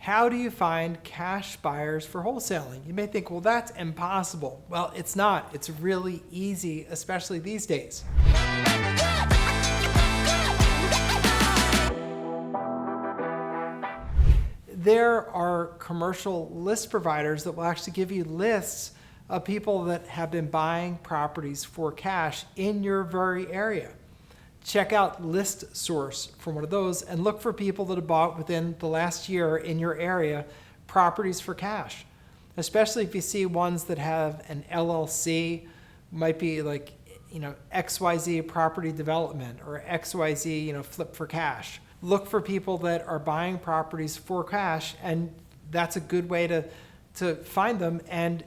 How do you find cash buyers for wholesaling? You may think, well, that's impossible. Well, it's not. It's really easy, especially these days. There are commercial list providers that will actually give you lists of people that have been buying properties for cash in your very area. Check out List Source from one of those and look for people that have bought within the last year in your area properties for cash. Especially if you see ones that have an LLC, might be like, XYZ property development or XYZ, flip for cash. Look for people that are buying properties for cash, and that's a good way to find them. And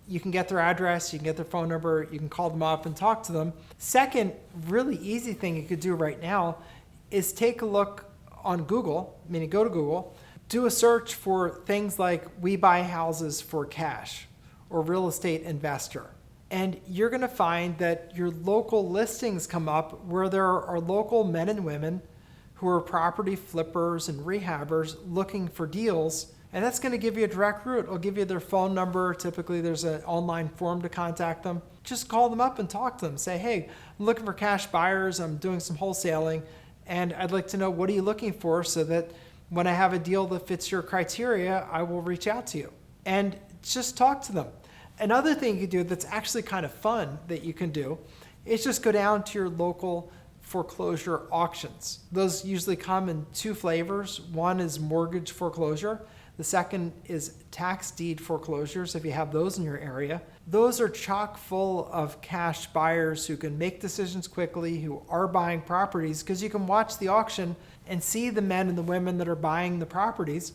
you can get their address, you can get their phone number, you can call them up and talk to them. Second, really easy thing you could do right now is take a look on Google, meaning go to Google, do a search for things like we buy houses for cash or real estate investor. And you're gonna find that your local listings come up where there are local men and women who are property flippers and rehabbers looking for deals. And that's going to give you a direct route. It'll give you their phone number. Typically, there's an online form to contact them. Just call them up and talk to them. Say, hey, I'm looking for cash buyers. I'm doing some wholesaling, and I'd like to know, what are you looking for, so that when I have a deal that fits your criteria, I will reach out to you. And just talk to them. Another thing you can do that's actually kind of fun that you can do is just go down to your local foreclosure auctions. Those usually come in two flavors. One is mortgage foreclosure. The second is tax deed foreclosures, if you have those in your area. Those are chock full of cash buyers who can make decisions quickly, who are buying properties, because you can watch the auction and see the men and the women that are buying the properties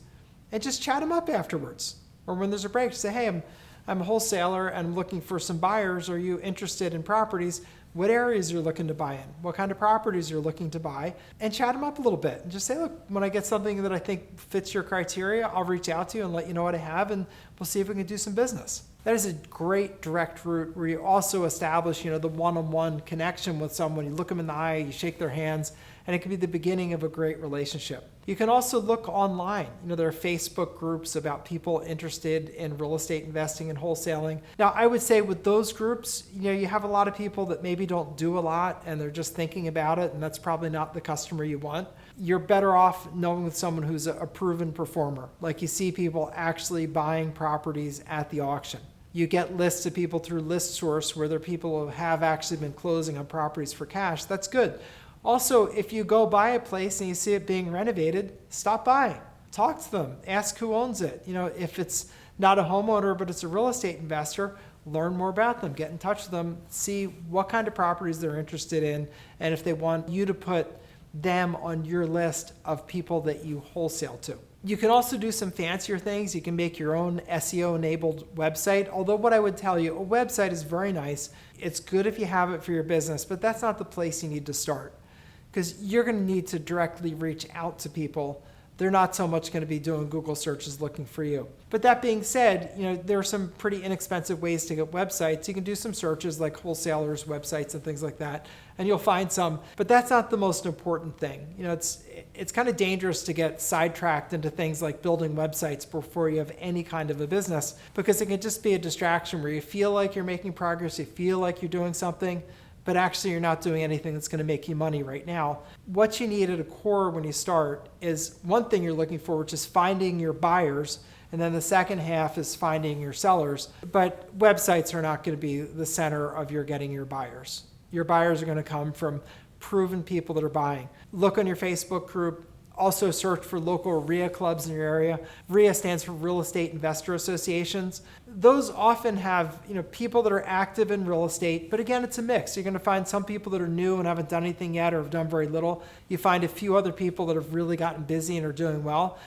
and just chat them up afterwards. Or when there's a break, say, hey, I'm a wholesaler and I'm looking for some buyers. Are you interested in properties? What areas you're looking to buy in, what kind of properties you're looking to buy, and chat them up a little bit. And just say, look, when I get something that I think fits your criteria, I'll reach out to you and let you know what I have, and we'll see if we can do some business. That is a great direct route where you also establish, the one-on-one connection with someone. You look them in the eye, you shake their hands, and it can be the beginning of a great relationship. You can also look online. There are Facebook groups about people interested in real estate investing and wholesaling. Now, I would say with those groups, you have a lot of people that maybe don't do a lot and they're just thinking about it, and that's probably not the customer you want. You're better off knowing with someone who's a proven performer. Like, you see people actually buying properties at the auction. You get lists of people through List Source where there are people who have actually been closing on properties for cash. That's good. Also, if you go buy a place and you see it being renovated, stop by, talk to them, ask who owns it. If it's not a homeowner, but it's a real estate investor, learn more about them, get in touch with them, see what kind of properties they're interested in, and if they want you to put them on your list of people that you wholesale to. You can also do some fancier things. You can make your own SEO-enabled website, although what I would tell you, a website is very nice. It's good if you have it for your business, but that's not the place you need to start, because you're going to need to directly reach out to people. They're not so much going to be doing Google searches looking for you. But that being said, there are some pretty inexpensive ways to get websites. You can do some searches like wholesalers' websites and things like that, and you'll find some. But that's not the most important thing. It's kind of dangerous to get sidetracked into things like building websites before you have any kind of a business, because it can just be a distraction where you feel like you're making progress, you feel like you're doing something, but actually you're not doing anything that's going to make you money right now. What you need at a core when you start is one thing you're looking for, which is finding your buyers, and then the second half is finding your sellers. But websites are not going to be the center of your getting your buyers. Your buyers are going to come from proven people that are buying. Look on your Facebook group. Also search for local REIA clubs in your area. REIA stands for Real Estate Investor Associations. Those often have people that are active in real estate, but again, it's a mix. You're going to find some people that are new and haven't done anything yet or have done very little. You find a few other people that have really gotten busy and are doing well.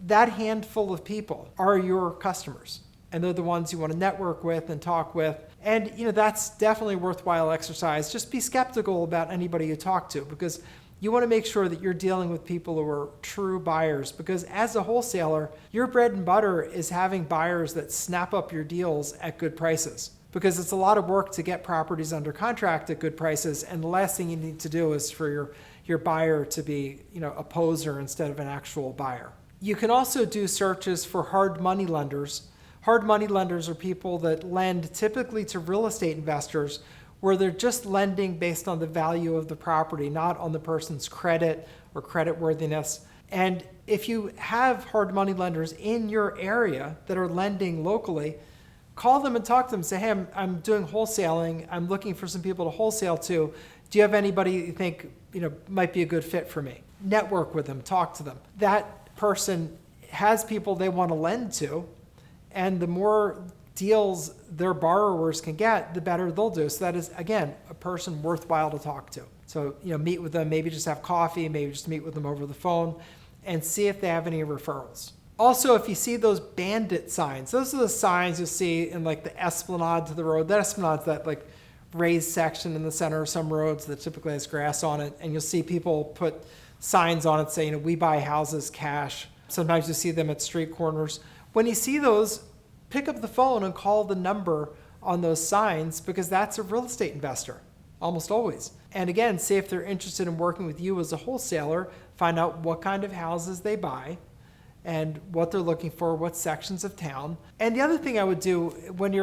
That handful of people are your customers, and they're the ones you want to network with and talk with. And that's definitely a worthwhile exercise. Just be skeptical about anybody you talk to, because you want to make sure that you're dealing with people who are true buyers, because as a wholesaler, your bread and butter is having buyers that snap up your deals at good prices, because it's a lot of work to get properties under contract at good prices. And the last thing you need to do is for your buyer to be a poser instead of an actual buyer. You can also do searches for hard money lenders. Hard money lenders are people that lend typically to real estate investors where they're just lending based on the value of the property, not on the person's credit or creditworthiness. And if you have hard money lenders in your area that are lending locally, call them and talk to them. Say, hey, I'm doing wholesaling. I'm looking for some people to wholesale to. Do you have anybody you think might be a good fit for me? Network with them, talk to them. That person has people they want to lend to, and the more deals their borrowers can get, the better they'll do. So that is, again, a person worthwhile to talk to. So, meet with them, maybe just have coffee, maybe just meet with them over the phone and see if they have any referrals. Also, if you see those bandit signs, those are the signs you'll see in like the esplanade to the road. That esplanade's that like raised section in the center of some roads that typically has grass on it. And you'll see people put signs on it saying, we buy houses cash. Sometimes you see them at street corners. When you see those, pick up the phone and call the number on those signs because that's a real estate investor, almost always. And again, see if they're interested in working with you as a wholesaler, find out what kind of houses they buy and what they're looking for, what sections of town. And the other thing I would do when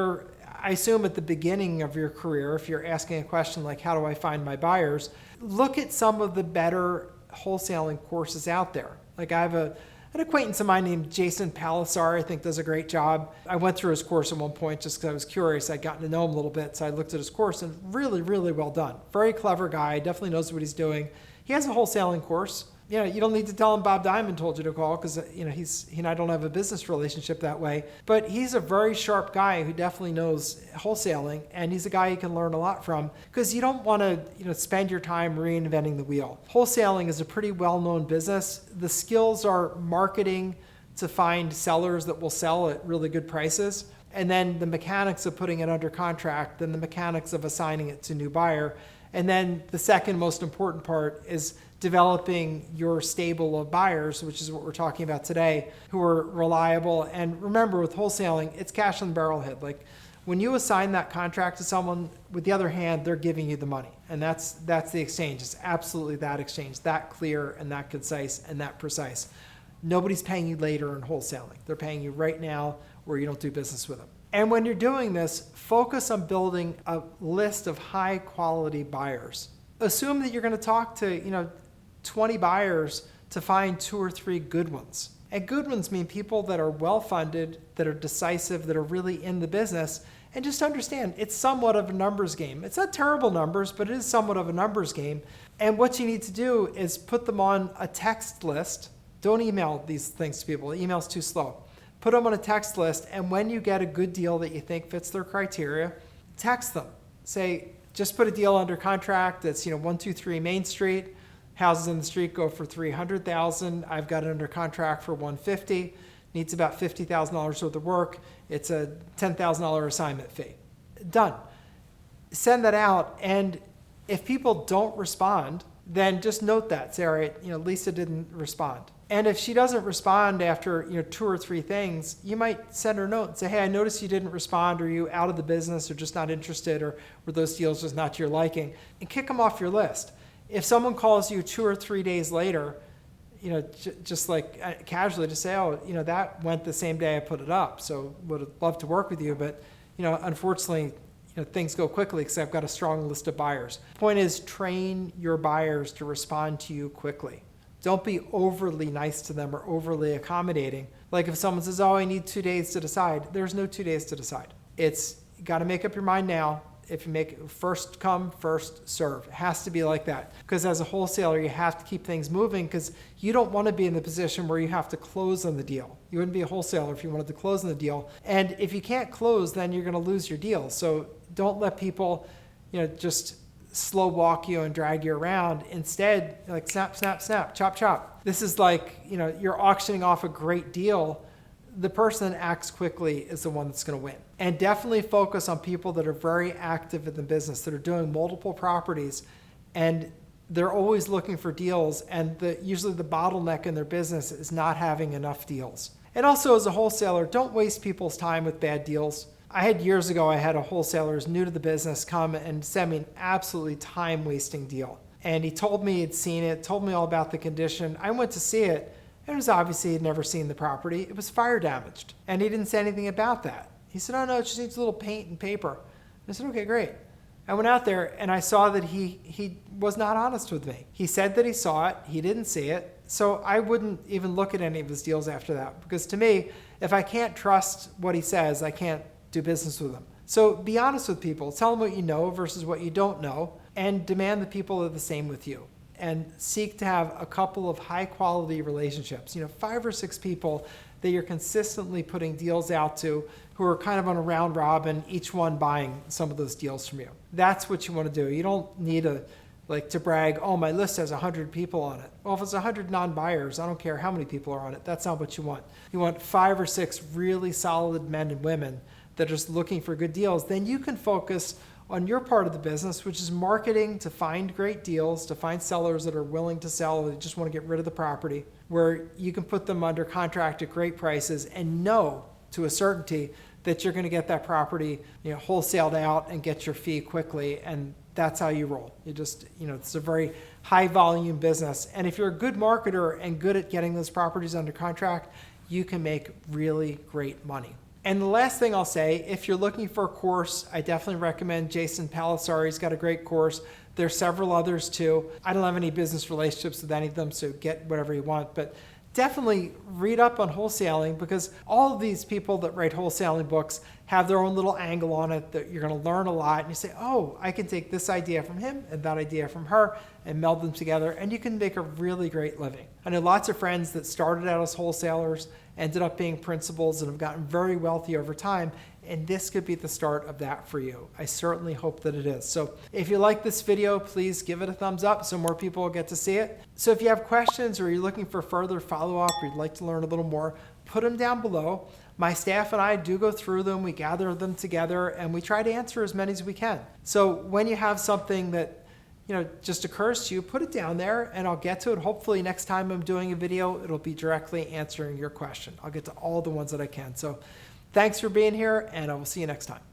I assume at the beginning of your career, if you're asking a question like, how do I find my buyers? Look at some of the better wholesaling courses out there. Like I have an acquaintance of mine named Jason Palisar, I think does a great job. I went through his course at one point just because I was curious. I'd gotten to know him a little bit, so I looked at his course and really, really well done. Very clever guy, definitely knows what he's doing. He has a wholesaling course. You don't need to tell him Bob Diamond told you to call because he and I don't have a business relationship that way. But he's a very sharp guy who definitely knows wholesaling, and he's a guy you can learn a lot from because you don't want to spend your time reinventing the wheel. Wholesaling is a pretty well-known business. The skills are marketing to find sellers that will sell at really good prices, and then the mechanics of putting it under contract, then the mechanics of assigning it to a new buyer. And then the second most important part is developing your stable of buyers, which is what we're talking about today, who are reliable. And remember, with wholesaling, it's cash on the barrel hit. Like when you assign that contract to someone, with the other hand, they're giving you the money. And that's the exchange. It's absolutely that exchange, that clear and that concise and that precise. Nobody's paying you later in wholesaling. They're paying you right now or you don't do business with them. And when you're doing this, focus on building a list of high quality buyers. Assume that you're going to talk to, 20 buyers to find 2 or 3 good ones. And good ones mean people that are well-funded, that are decisive, that are really in the business. And just understand, it's somewhat of a numbers game. It's not terrible numbers, but it is somewhat of a numbers game. And what you need to do is put them on a text list. Don't email these things to people. Email's too slow. Put them on a text list, and when you get a good deal that you think fits their criteria, text them. Say, just put a deal under contract that's 123 Main Street. Houses in the street go for $300,000. I've got it under contract for $150,000. Needs about $50,000 worth of work. It's a $10,000 assignment fee. Done. Send that out, and if people don't respond, then just note that. Say, all right, Lisa didn't respond. And if she doesn't respond after 2 or 3 things, you might send her a note and say, hey, I noticed you didn't respond, or you out of the business, or just not interested, or were those deals just not to your liking, and kick them off your list. If someone calls you 2 or 3 days later, just like casually to say, oh, that went the same day I put it up, so would love to work with you, but unfortunately, things go quickly because I've got a strong list of buyers. Point is, train your buyers to respond to you quickly. Don't be overly nice to them or overly accommodating. Like if someone says, oh, I need 2 days to decide, there's no 2 days to decide. It's you got to make up your mind now. If you make first come, first serve. It has to be like that. Because as a wholesaler, you have to keep things moving because you don't want to be in the position where you have to close on the deal. You wouldn't be a wholesaler if you wanted to close on the deal. And if you can't close, then you're going to lose your deal. So don't let people, just slow walk you and drag you around. Instead, like snap, snap, snap, chop, chop. This is like, you're auctioning off a great deal. The person that acts quickly is the one that's going to win. And definitely focus on people that are very active in the business, that are doing multiple properties, and they're always looking for deals, and usually the bottleneck in their business is not having enough deals. And also as a wholesaler, don't waste people's time with bad deals. Years ago, I had a wholesaler who's new to the business come and send me an absolutely time-wasting deal. And he told me he'd seen it, told me all about the condition. I went to see it, And it was obviously he'd never seen the property. It was fire damaged. And he didn't say anything about that. He said, oh no, it just needs a little paint and paper. I said, okay, great. I went out there and I saw that he was not honest with me. He said that he saw it. He didn't see it. So I wouldn't even look at any of his deals after that. Because to me, if I can't trust what he says, I can't do business with him. So be honest with people. Tell them what you know versus what you don't know. And demand that people are the same with you. And seek to have a couple of high quality relationships, 5 or 6 people that you're consistently putting deals out to who are kind of on a round robin, each one buying some of those deals from you. That's what you want to do. You don't need to brag, oh, my list has 100 people on it. Well, if it's 100 non-buyers, I don't care how many people are on it. That's not what you want. You want 5 or 6 really solid men and women that are just looking for good deals. Then you can focus on your part of the business, which is marketing to find great deals, to find sellers that are willing to sell, they just want to get rid of the property, where you can put them under contract at great prices and know to a certainty that you're going to get that property wholesaled out and get your fee quickly. And that's how you roll. You just, it's a very high volume business. And if you're a good marketer and good at getting those properties under contract, you can make really great money. And the last thing I'll say, if you're looking for a course, I definitely recommend Jason Palisari's got a great course. There's several others too. I don't have any business relationships with any of them, so get whatever you want. But definitely read up on wholesaling, because all of these people that write wholesaling books have their own little angle on it that you're going to learn a lot. And you say, oh, I can take this idea from him and that idea from her and meld them together, and you can make a really great living. I know lots of friends that started out as wholesalers, ended up being principals, and have gotten very wealthy over time. And this could be the start of that for you. I certainly hope that it is. So if you like this video, please give it a thumbs up so more people will get to see it. So if you have questions or you're looking for further follow-up or you'd like to learn a little more, put them down below. My staff and I do go through them, we gather them together, and we try to answer as many as we can. So when you have something that just occurs to you, put it down there and I'll get to it. Hopefully next time I'm doing a video, it'll be directly answering your question. I'll get to all the ones that I can. So thanks for being here, and I will see you next time.